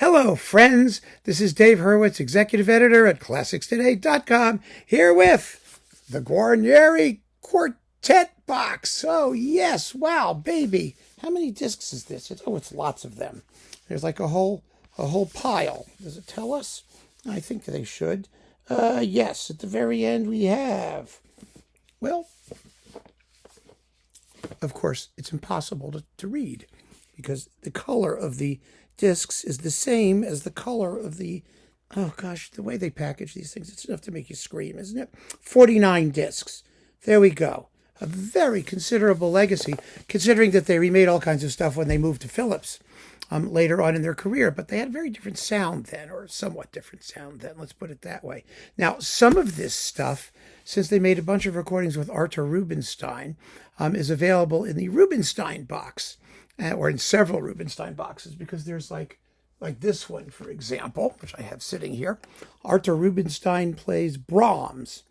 Hello, friends. This is Dave Hurwitz, executive editor at ClassicsToday.com, here with the Guarneri Quartet box. Oh, yes. Wow, baby. How many discs is this? It's lots of them. There's like a whole pile. Does it tell us? I think they should. Yes, at the very end we have. Well, of course, it's impossible to read because the color of the discs is the same as the color of the, oh gosh, the way they package these things, it's enough to make you scream, isn't it? 49 discs. There we go. A very considerable legacy, considering that they remade all kinds of stuff when they moved to Philips later on in their career, but they had a very different sound then, or somewhat different sound then, let's put it that way. Now, some of this stuff, since they made a bunch of recordings with Artur Rubinstein, is available in the Rubenstein box, or in several Rubenstein boxes, because there's like this one, for example, which I have sitting here. Artur Rubinstein plays Brahms.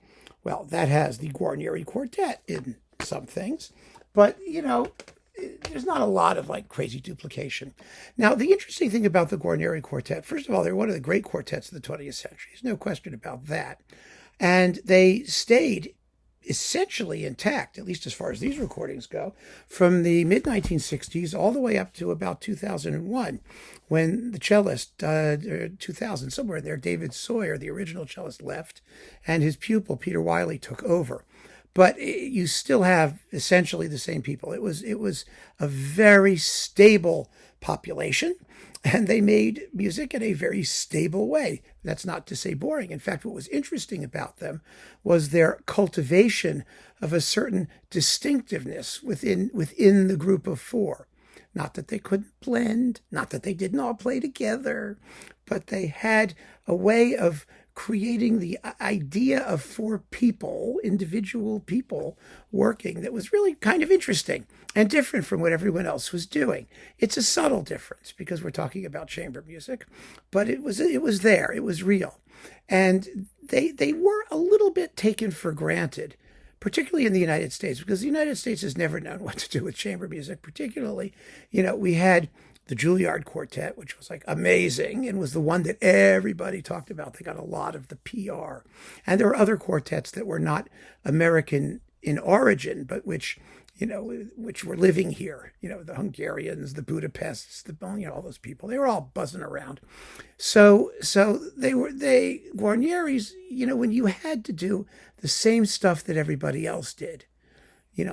Well, that has the Guarneri Quartet in some things, but, you know, there's not a lot of like crazy duplication. Now, the interesting thing about the Guarneri Quartet, first of all, they're one of the great quartets of the 20th century. There's no question about that. And they stayed essentially intact, at least as far as these recordings go, from the mid-1960s all the way up to about 2001, when the cellist, 2000, somewhere in there, David Sawyer, the original cellist, left, and his pupil, Peter Wiley, took over. But you still have essentially the same people. It was a very stable population, and they made music in a very stable way. That's not to say boring. In fact, what was interesting about them was their cultivation of a certain distinctiveness within the group of four. Not that they couldn't blend, not that they didn't all play together, but they had a way of creating the idea of four people, individual people, working that was really kind of interesting and different from what everyone else was doing. It's a subtle difference because we're talking about chamber music, but it was there, it was real. And they were a little bit taken for granted, particularly in the United States, because the United States has never known what to do with chamber music. Particularly, we had the Juilliard Quartet, which was like amazing and was the one that everybody talked about. They got a lot of the PR. And there were other quartets that were not American in origin, but which were living here. The Hungarians, the Budapests, all those people. They were all buzzing around. So Guarneri's, when you had to do the same stuff that everybody else did,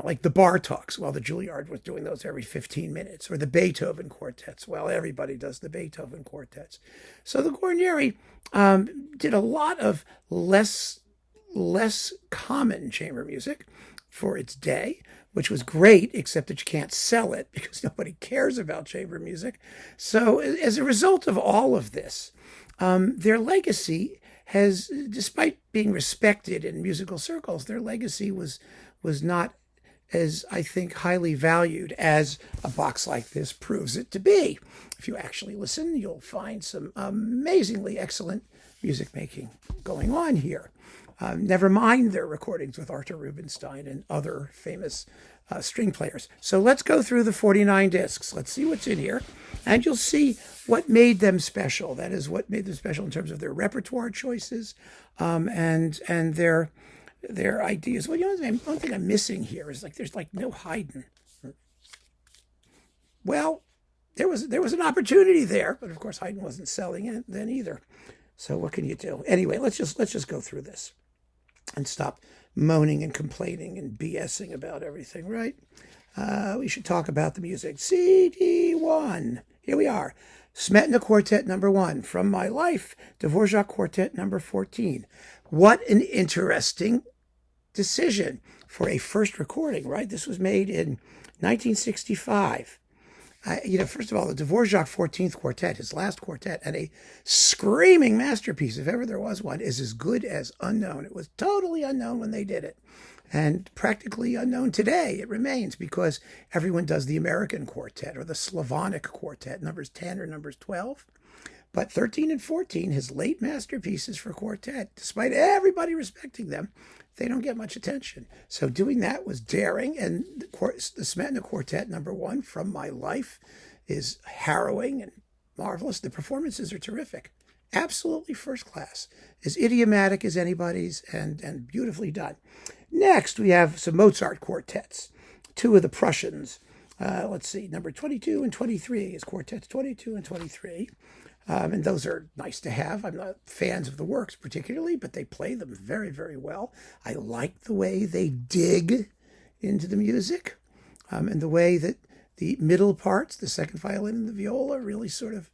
like the Bartoks, well, the Juilliard was doing those every 15 minutes, or the Beethoven quartets. Well, everybody does the Beethoven quartets. So the Guarneri did a lot of less common chamber music for its day, which was great, except that you can't sell it because nobody cares about chamber music. So as a result of all of this, their legacy has, despite being respected in musical circles, their legacy was not as, I think, highly valued as a box like this proves it to be. If you actually listen, you'll find some amazingly excellent music making going on here. Never mind their recordings with Artur Rubinstein and other famous string players. So let's go through the 49 discs. Let's see what's in here, and you'll see what made them special. That is, what made them special in terms of their repertoire choices and their ideas. Well, one thing I'm missing here is there's no Haydn. Well, there was an opportunity there, but of course Haydn wasn't selling it then either. So what can you do? Anyway, let's just go through this and stop moaning and complaining and BSing about everything, right? We should talk about the music. CD1. Here we are. Smetana Quartet number 1, From My Life, Dvorak Quartet number 14. What an interesting decision for a first recording, right? This was made in 1965. First of all, the Dvorak 14th Quartet, his last quartet, and a screaming masterpiece, if ever there was one, is as good as unknown. It was totally unknown when they did it, and practically unknown today. It remains because everyone does the American quartet or the Slavonic quartet, numbers 10 or numbers 12. But 13 and 14, his late masterpieces for quartet, despite everybody respecting them, they don't get much attention. So doing that was daring, and the Smetana Quartet number 1, From My Life, is harrowing and marvelous. The performances are terrific. Absolutely first class. As idiomatic as anybody's and beautifully done. Next, we have some Mozart quartets. Two of the Prussians. Let's see, number 22 and 23 is quartets 22 and 23. And those are nice to have. I'm not fans of the works particularly, but they play them very, very well. I like the way they dig into the music, and the way that the middle parts, the second violin and the viola, really sort of,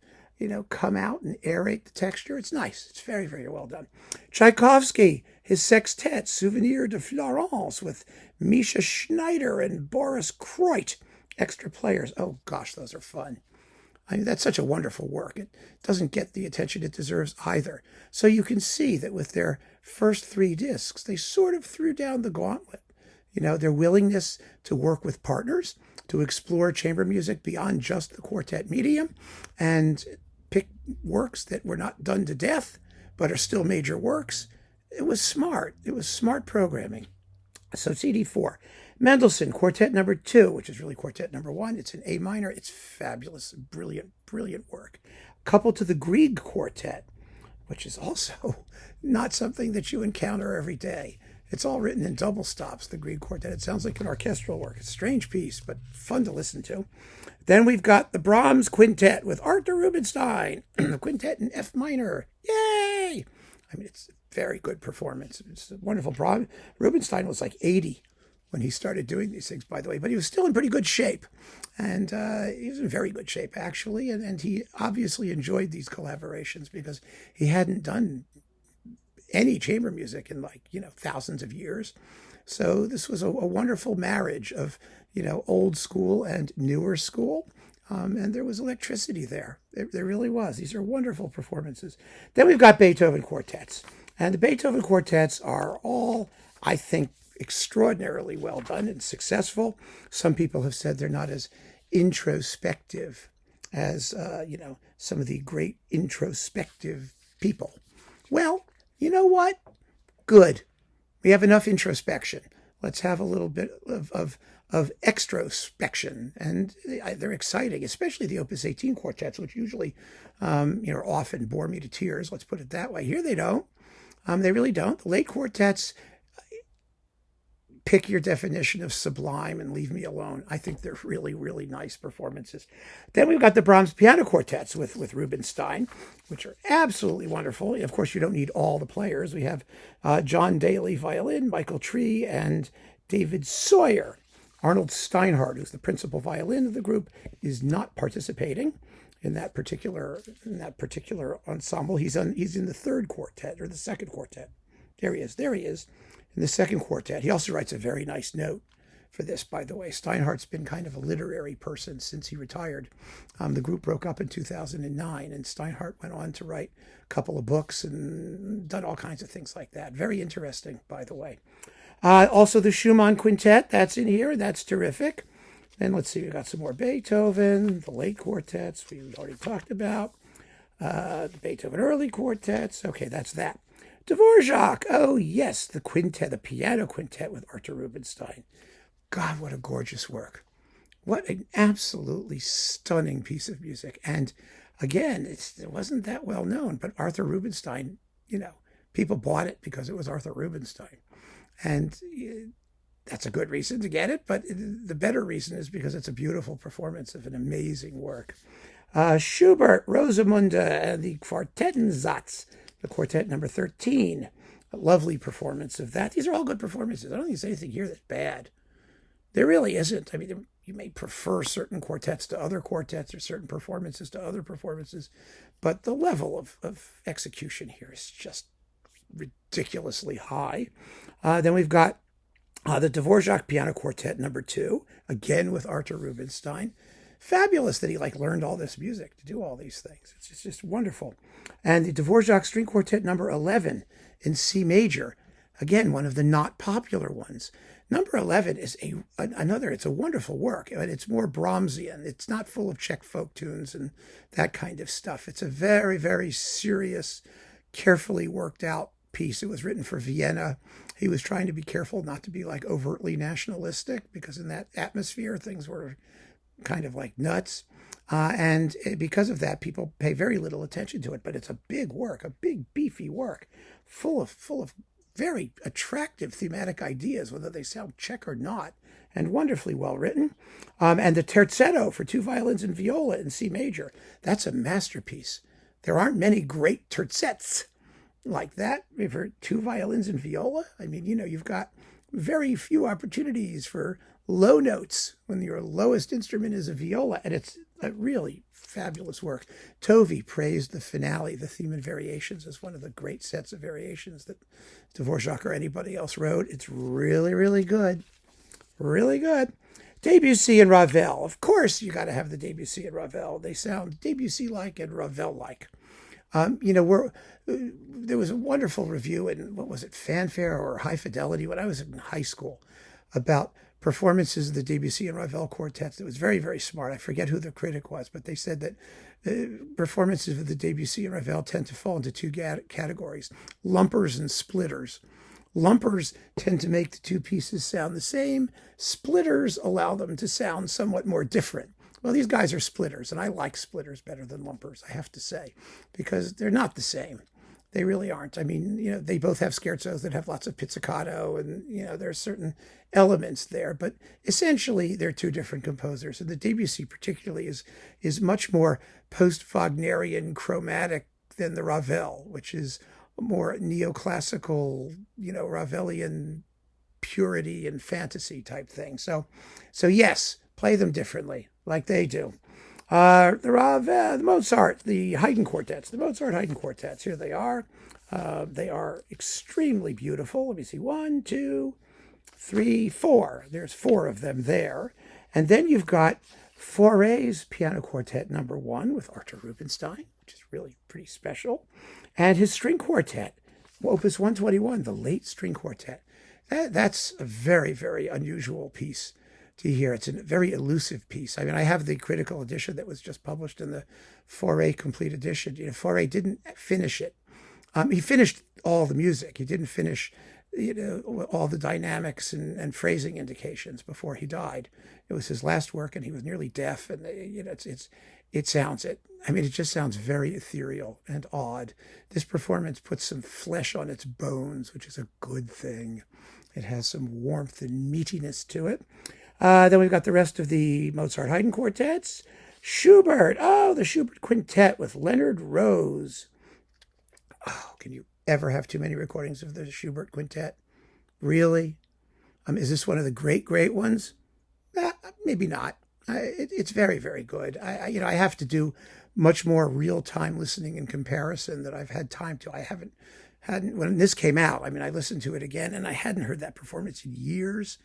come out and aerate the texture. It's nice. It's very, very well done. Tchaikovsky, his sextet, Souvenir de Florence, with Misha Schneider and Boris Kreut, extra players. Oh, gosh, those are fun. I mean, that's such a wonderful work. It doesn't get the attention it deserves either. So you can see that with their first 3 discs, they sort of threw down the gauntlet. Their willingness to work with partners, to explore chamber music beyond just the quartet medium, and pick works that were not done to death, but are still major works. It was smart. It was smart programming. So CD4. Mendelssohn, Quartet number 2, which is really Quartet number 1. It's in A minor. It's fabulous, brilliant, brilliant work. Coupled to the Grieg Quartet, which is also not something that you encounter every day. It's all written in double stops, the Grieg Quartet. It sounds like an orchestral work. It's a strange piece, but fun to listen to. Then we've got the Brahms Quintet with Artur Rubinstein, the quintet in F minor. Yay! I mean, it's a very good performance. It's a wonderful. Rubenstein was like 80 when he started doing these things, by the way, but he was still in pretty good shape. And he was in very good shape, actually. And he obviously enjoyed these collaborations because he hadn't done any chamber music in thousands of years. So this was a wonderful marriage of, old school and newer school. And there was electricity there. There really was. These are wonderful performances. Then we've got Beethoven quartets. And the Beethoven quartets are all, I think, extraordinarily well done and successful. Some people have said they're not as introspective as, some of the great introspective people. Well, you know what? Good. We have enough introspection. Let's have a little bit of extrospection. And they're exciting, especially the Opus 18 quartets, which usually, often bore me to tears. Let's put it that way. Here they don't. They really don't. The late quartets, pick your definition of sublime and leave me alone. I think they're really, really nice performances. Then we've got the Brahms piano quartets with Rubenstein, which are absolutely wonderful. Of course, you don't need all the players. We have John Daly, violin, Michael Tree, and David Sawyer. Arnold Steinhardt, who's the principal violin of the group, is not participating in that particular ensemble. He's in the third quartet or the second quartet. There he is. In the second quartet. He also writes a very nice note for this, by the way. Steinhardt's been kind of a literary person since he retired. The group broke up in 2009, and Steinhardt went on to write a couple of books and done all kinds of things like that. Very interesting, by the way. Also, the Schumann Quintet, that's in here. That's terrific. Then let's see, we've got some more Beethoven, the late quartets we already talked about. The Beethoven early quartets. Okay, that's that. Dvorak, oh yes, the quintet, the piano quintet with Artur Rubinstein. God, what a gorgeous work. What an absolutely stunning piece of music. And again, it wasn't that well known, but Artur Rubinstein, people bought it because it was Artur Rubinstein. And that's a good reason to get it, but the better reason is because it's a beautiful performance of an amazing work. Schubert, Rosamunde, and the Quartettensatz, the quartet number 13. A lovely performance of that. These are all good performances. I don't think there's anything here that's bad. There really isn't. I mean, you may prefer certain quartets to other quartets or certain performances to other performances, but the level of execution here is just ridiculously high. Then we've got the Dvorak Piano Quartet number 2, again with Artur Rubinstein. Fabulous that he learned all this music to do all these things. It's just wonderful. And the Dvorak String Quartet number 11 in C major, again, one of the not popular ones. Number 11 is it's a wonderful work, but it's more Brahmsian. It's not full of Czech folk tunes and that kind of stuff. It's a very, very serious, carefully worked out piece. It was written for Vienna. He was trying to be careful not to be overtly nationalistic, because in that atmosphere, things were kind of nuts. And because of that, people pay very little attention to it. But it's a big work, a big, beefy work, full of very attractive thematic ideas, whether they sound Czech or not, and wonderfully well written. And the terzetto for 2 violins and viola in C major, that's a masterpiece. There aren't many great terzets like that for 2 violins and viola. I mean, you've got very few opportunities for low notes when your lowest instrument is a viola, and it's a really fabulous work. Tovey praised the finale, the theme and variations, as one of the great sets of variations that Dvorak or anybody else wrote. It's really, really good. Really good. Debussy and Ravel. Of course, you got to have the Debussy and Ravel. They sound Debussy-like and Ravel-like. There was a wonderful review in, what was it, Fanfare or High Fidelity when I was in high school about performances of the Debussy and Ravel quartets. It was very, very smart. I forget who the critic was, but they said that performances of the Debussy and Ravel tend to fall into 2 categories, lumpers and splitters. Lumpers tend to make the 2 pieces sound the same. Splitters allow them to sound somewhat more different. Well, these guys are splitters, and I like splitters better than lumpers, I have to say, because they're not the same. They really aren't. I mean, they both have scherzos that have lots of pizzicato, and, there are certain elements there, but essentially they're 2 different composers. And the Debussy particularly is much more post-Wagnerian chromatic than the Ravel, which is more neoclassical, Ravelian purity and fantasy type thing. So yes, play them differently, like they do. The Mozart, the Haydn quartets, the Mozart Haydn quartets. Here they are. They are extremely beautiful. Let me see. 1, 2, 3, 4. There's 4 of them there. And then you've got Fauré's Piano Quartet number 1 with Artur Rubinstein, which is really pretty special. And his string quartet, Opus 121, the late string quartet. That's a very, very unusual piece to hear. It's a very elusive piece. I mean, I have the critical edition that was just published in the Fauré complete edition. Fauré didn't finish it. He finished all the music. He didn't finish, all the dynamics and phrasing indications before he died. It was his last work, and he was nearly deaf. And it sounds it. I mean, it just sounds very ethereal and odd. This performance puts some flesh on its bones, which is a good thing. It has some warmth and meatiness to it. Then we've got the rest of the Mozart Haydn quartets. Schubert. Oh, the Schubert quintet with Leonard Rose. Oh, can you ever have too many recordings of the Schubert quintet? Really? Is this one of the great, great ones? Maybe not. It's very, very good. I have to do much more real-time listening and comparison than I've had time to. I hadn't, when this came out, I mean, I listened to it again, and I hadn't heard that performance in years.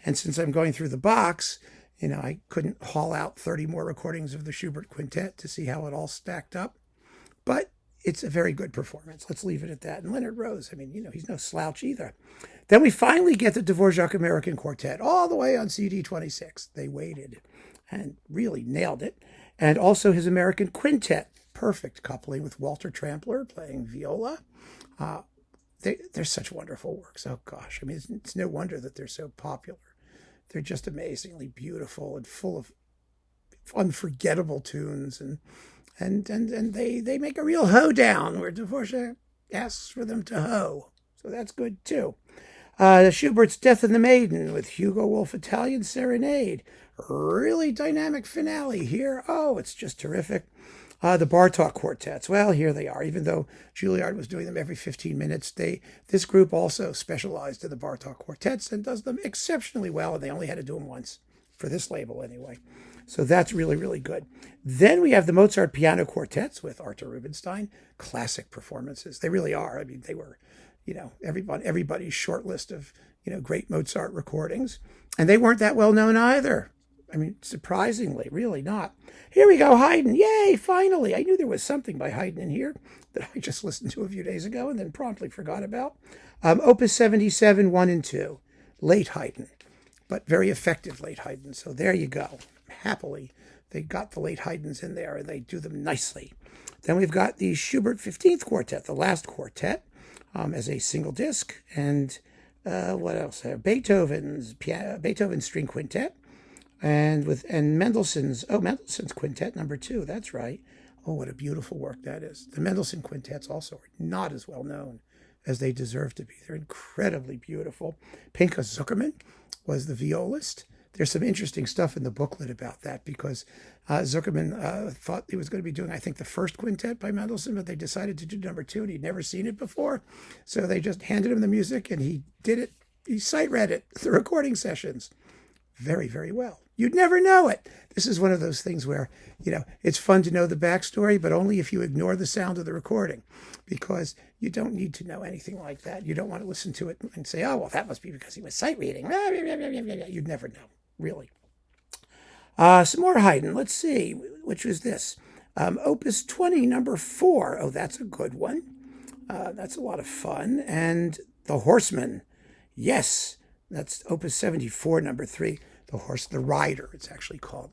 And since I'm going through the box, I couldn't haul out 30 more recordings of the Schubert quintet to see how it all stacked up. But it's a very good performance. Let's leave it at that. And Leonard Rose, I mean, he's no slouch either. Then we finally get the Dvorak American Quartet all the way on CD 26. They waited and really nailed it. And also his American Quintet, perfect coupling with Walter Trampler playing viola. They're such wonderful works. Oh, gosh. I mean, it's no wonder that they're so popular. They're just amazingly beautiful and full of unforgettable tunes. And they make a real hoedown where Dvorak asks for them to hoe. So that's good, too. Schubert's Death and the Maiden with Hugo Wolf Italian Serenade. Really dynamic finale here. Oh, it's just terrific. The Bartok quartets. Well, here they are. Even though Juilliard was doing them every 15 minutes, this group also specialized in the Bartok quartets and does them exceptionally well, and they only had to do them once, for this label anyway. So that's really, really good. Then we have the Mozart piano quartets with Artur Rubinstein. Classic performances. They really are. I mean, they were, everybody's short list of, great Mozart recordings. And they weren't that well known either. I mean, surprisingly, really not. Here we go, Haydn. Yay, finally. I knew there was something by Haydn in here that I just listened to a few days ago and then promptly forgot about. Opus 77, 1 and 2. Late Haydn, but very effective late Haydn. So there you go. Happily, they got the late Haydns in there and they do them nicely. Then we've got the Schubert 15th Quartet, the last quartet, as a single disc. And what else? Beethoven's String Quintet. and Mendelssohn's Quintet number 2. That's right. Oh, what a beautiful work that is. The Mendelssohn quintets also are not as well known as they deserve to be. They're incredibly beautiful. Pinchas Zuckerman was the violist. There's some interesting stuff in the booklet about that because Zuckerman thought he was going to be doing, I think, the first quintet by Mendelssohn, but they decided to do number 2, and he'd never seen it before. So they just handed him the music, and he did it. He sight read it, the recording sessions, very, very well. You'd never know it. This is one of those things where, it's fun to know the backstory, but only if you ignore the sound of the recording, because you don't need to know anything like that. You don't want to listen to it and say, oh, well, that must be because he was sight reading. You'd never know, really. Some more Haydn. Let's see. Which was this? Opus 20, number 4. Oh, that's a good one. That's a lot of fun. And The Horseman. Yes, that's Opus 74, number 3. The Rider, it's actually called.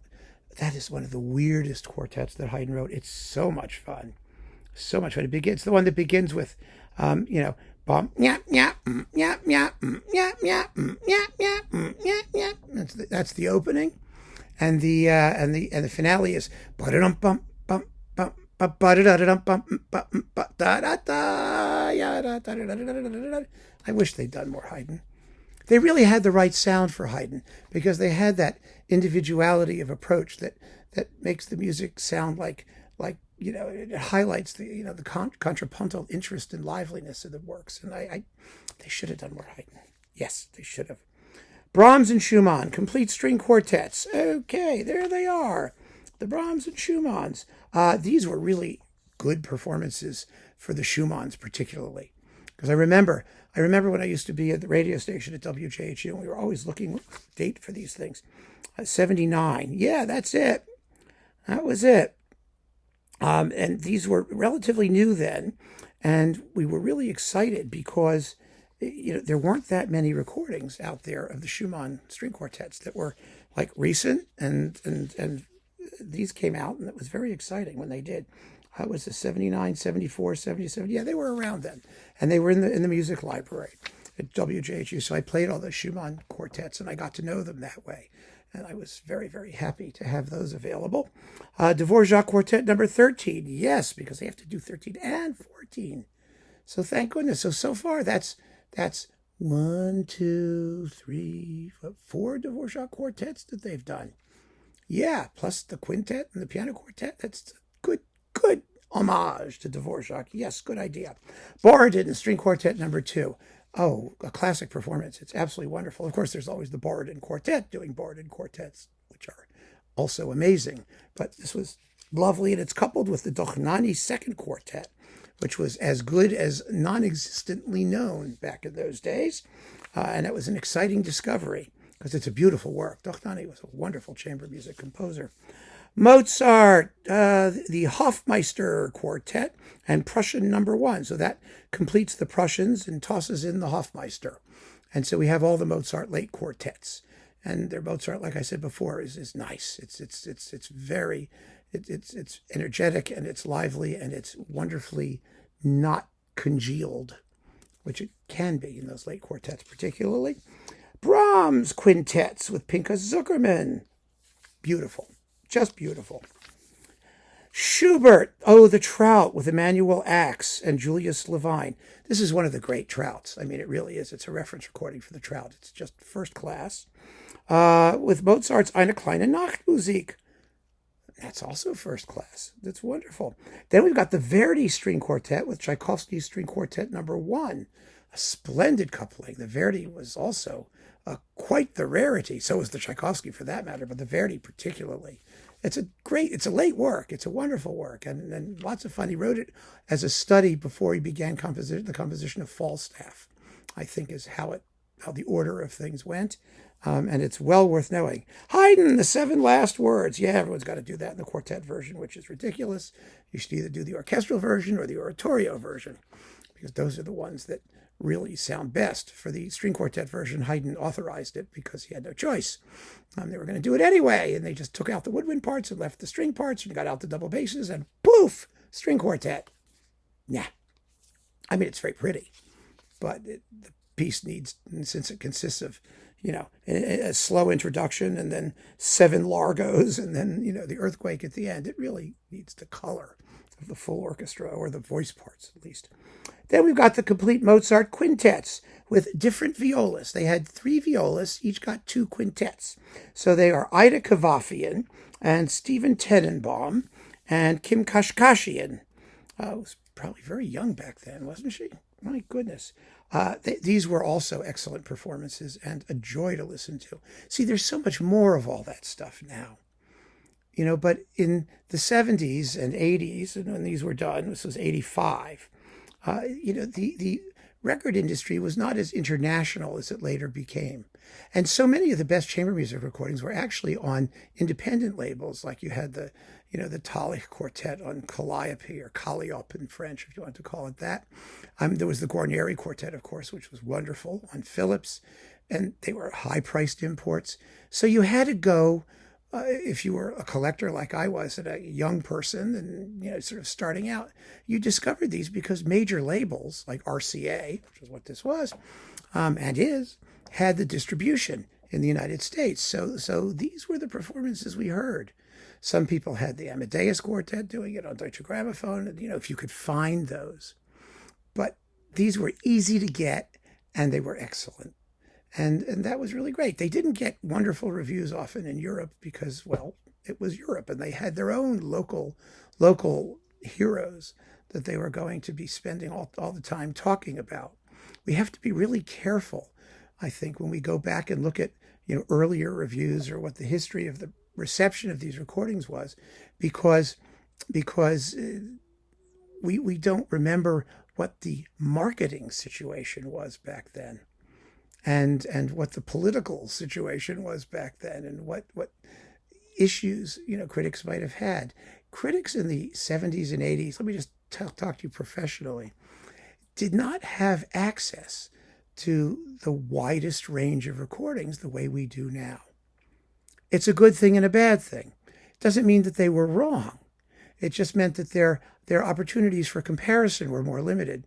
That is one of the weirdest quartets that Haydn wrote. It's so much fun. So much fun. It's the one that begins with, bum, nyap, nyap, nyap, nyap, nyap, nyap, nyap, nyap, nyap, nyap. That's the opening. And the finale is ba-da-dum bum bum bum ba-da-da-dum bum bum ba-da-da-da. I wish they'd done more Haydn. They really had the right sound for Haydn because they had that individuality of approach that makes the music sound like it highlights the contrapuntal interest and liveliness of the works. And they should have done more Haydn. Yes, they should have. Brahms and Schumann, complete string quartets. Okay, there they are. The Brahms and Schumanns. These were really good performances for the Schumanns particularly. Because I remember when I used to be at the radio station at WJHU, and we were always looking date for these things. 79. Yeah, that's it. That was it. And these were relatively new then. And we were really excited because there weren't that many recordings out there of the Schumann string quartets that were like recent. And these came out, and it was very exciting when they did. It was the 79, 74, 77. Yeah, they were around then. And they were in the music library at WJHU. So I played all the Schumann quartets, and I got to know them that way. And I was very, very happy to have those available. Dvorak Quartet number 13. Yes, because they have to do 13 and 14. So thank goodness. So far, that's 1, 2, 3, 4 Dvorak quartets that they've done. Yeah, plus the quintet and the piano quartet. That's good homage to Dvorak. Yes, good idea. Borodin, string quartet number 2. Oh, a classic performance. It's absolutely wonderful. Of course, there's always the Borodin Quartet doing Borodin quartets, which are also amazing. But this was lovely, and it's coupled with the Dochnani second quartet, which was as good as non-existently known back in those days. And it was an exciting discovery because it's a beautiful work. Dochnani was a wonderful chamber music composer. Mozart, the Hofmeister Quartet, and Prussian number 1. So that completes the Prussians and tosses in the Hofmeister. And so we have all the Mozart late quartets. And their Mozart, like I said before, is nice. It's very energetic, and it's lively, and it's wonderfully not congealed, which it can be in those late quartets particularly. Brahms quintets with Pinchas Zuckerman. Beautiful. Just beautiful. Schubert, the Trout with Emanuel Ax and Julius Levine. This is one of the great Trouts. I mean, it really is. It's a reference recording for the Trout. It's just first class. With Mozart's Eine kleine Nachtmusik. That's also first class. That's wonderful. Then we've got the Verdi string quartet with Tchaikovsky's string quartet number 1. A splendid coupling. The Verdi was also quite the rarity. So was the Tchaikovsky for that matter, but the Verdi particularly. It's a late work. It's a wonderful work, and lots of fun. He wrote it as a study before he began the composition of Falstaff, I think is how the order of things went. And it's well worth knowing. Haydn, the 7 last words. Yeah, everyone's got to do that in the quartet version, which is ridiculous. You should either do the orchestral version or the oratorio version, because those are the ones that really sound best. For the string quartet version, Haydn authorized it because he had no choice. They were going to do it anyway, and they just took out the woodwind parts and left the string parts and got out the double basses, and poof, string quartet. Nah. I mean, it's very pretty, but the piece needs, since it consists of a slow introduction and then 7 largos and then, the earthquake at the end. It really needs the color of the full orchestra, or the voice parts at least. Then we've got the complete Mozart quintets with different violas. They had 3 violas, each got 2 quintets. So they are Ida Kavafian and Stephen Tenenbaum and Kim Kashkashian. Was probably very young back then, wasn't she? My goodness. These were also excellent performances and a joy to listen to. See, there's so much more of all that stuff now. But in the 70s and 80s, and when these were done, this was 85, the record industry was not as international as it later became. And so many of the best chamber music recordings were actually on independent labels, like you had the Talich Quartet on Calliope, or Calliope in French, if you want to call it that. There was the Guarneri Quartet, of course, which was wonderful, on Philips, and they were high-priced imports. So you had to go, if you were a collector like I was, and a young person and sort of starting out, you discovered these because major labels like RCA, which is what this was, and is, had the distribution in the United States. So these were the performances we heard. Some people had the Amadeus Quartet doing it on Deutsche Grammophon, if you could find those. But these were easy to get, and they were excellent. And that was really great. They didn't get wonderful reviews often in Europe because, well, it was Europe, and they had their own local heroes that they were going to be spending all the time talking about. We have to be really careful, I think, when we go back and look at earlier reviews or what the history of the reception of these recordings was, because we don't remember what the marketing situation was back then, and what the political situation was back then, and what issues critics might have had. Critics in the 70s and 80s, let me just talk to you professionally, did not have access to the widest range of recordings the way we do now. It's a good thing and a bad thing. It doesn't mean that they were wrong. It just meant that their opportunities for comparison were more limited.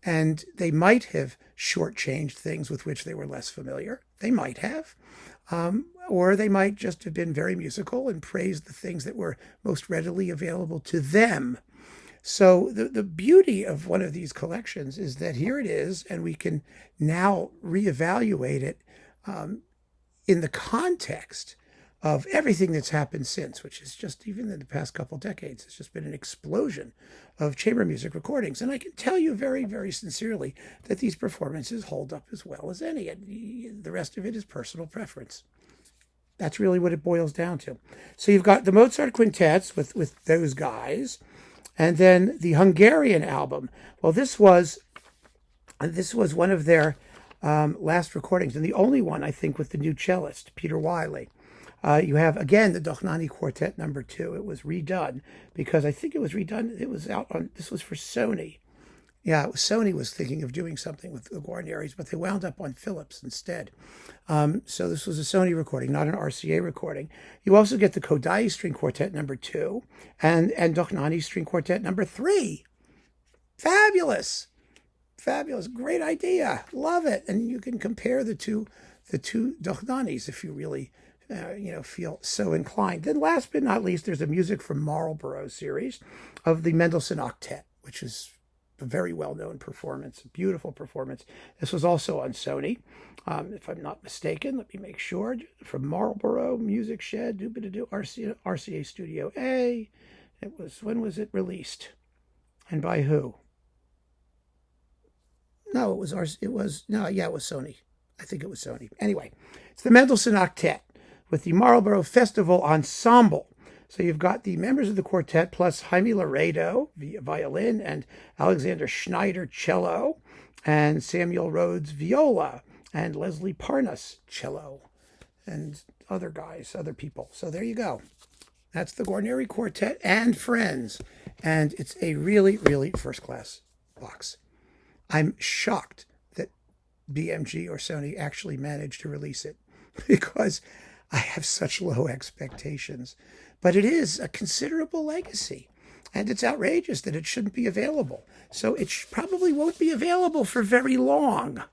And they might have shortchanged things with which they were less familiar. They might have. Or they might just have been very musical and praised the things that were most readily available to them. So the beauty of one of these collections is that here it is, and we can now reevaluate it in the context of everything that's happened since, which is just, even in the past couple decades, it's just been an explosion of chamber music recordings. And I can tell you very, very sincerely that these performances hold up as well as any. And the rest of it is personal preference. That's really what it boils down to. So you've got the Mozart quintets with those guys, and then the Hungarian album. Well, this was one of their last recordings, and the only one, I think, with the new cellist, Peter Wiley. You have, again, the Guarneri Quartet number 2. It was redone because I think it was redone. It was out on, this was for Sony. Yeah, Sony was thinking of doing something with the Guarneris, but they wound up on Philips instead. So this was a Sony recording, not an RCA recording. You also get the Kodály String Quartet number 2 and Dohnányi String Quartet number 3. Fabulous. Fabulous. Great idea. Love it. And you can compare the two Dohnánys if you really feel so inclined. Then last but not least, there's a Music from Marlborough series of the Mendelssohn Octet, which is a very well-known performance, a beautiful performance. This was also on Sony, if I'm not mistaken. Let me make sure. From Marlborough, Music Shed, RCA Studio A. When was it released? And by who? No, it was Sony. I think it was Sony. Anyway, it's the Mendelssohn Octet with the Marlborough Festival Ensemble. So you've got the members of the quartet plus Jaime Laredo, violin, and Alexander Schneider, cello, and Samuel Rhodes, viola, and Leslie Parnas, cello, and other people. So there you go. That's the Guarneri Quartet and Friends. And it's a really, really first-class box. I'm shocked that BMG or Sony actually managed to release it because I have such low expectations. But it is a considerable legacy, and it's outrageous that it shouldn't be available. So it probably won't be available for very long.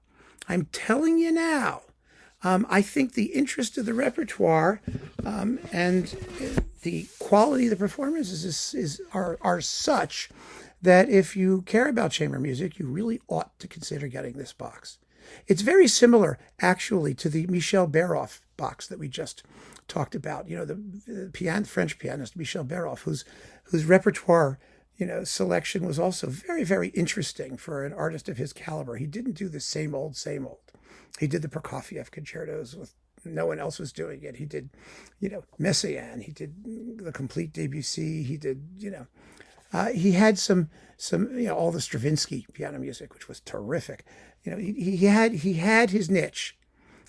I'm telling you now. I think the interest of the repertoire and the quality of the performances are such that if you care about chamber music, you really ought to consider getting this box. It's very similar, actually, to the Michel Béroff box that we just talked about. You know, the French pianist Michel Béroff, whose repertoire, selection was also very, very interesting for an artist of his caliber. He didn't do the same old, same old. He did the Prokofiev concertos with no one else was doing it. He did, Messiaen. He did the complete Debussy. He did, he had some, all the Stravinsky piano music, which was terrific. He had his niche.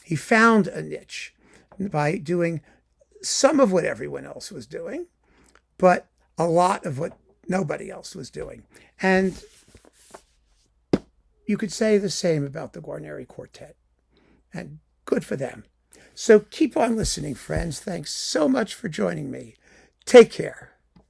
He found a niche by doing some of what everyone else was doing, but a lot of what nobody else was doing. And you could say the same about the Guarneri Quartet. And good for them. So keep on listening, friends. Thanks so much for joining me. Take care.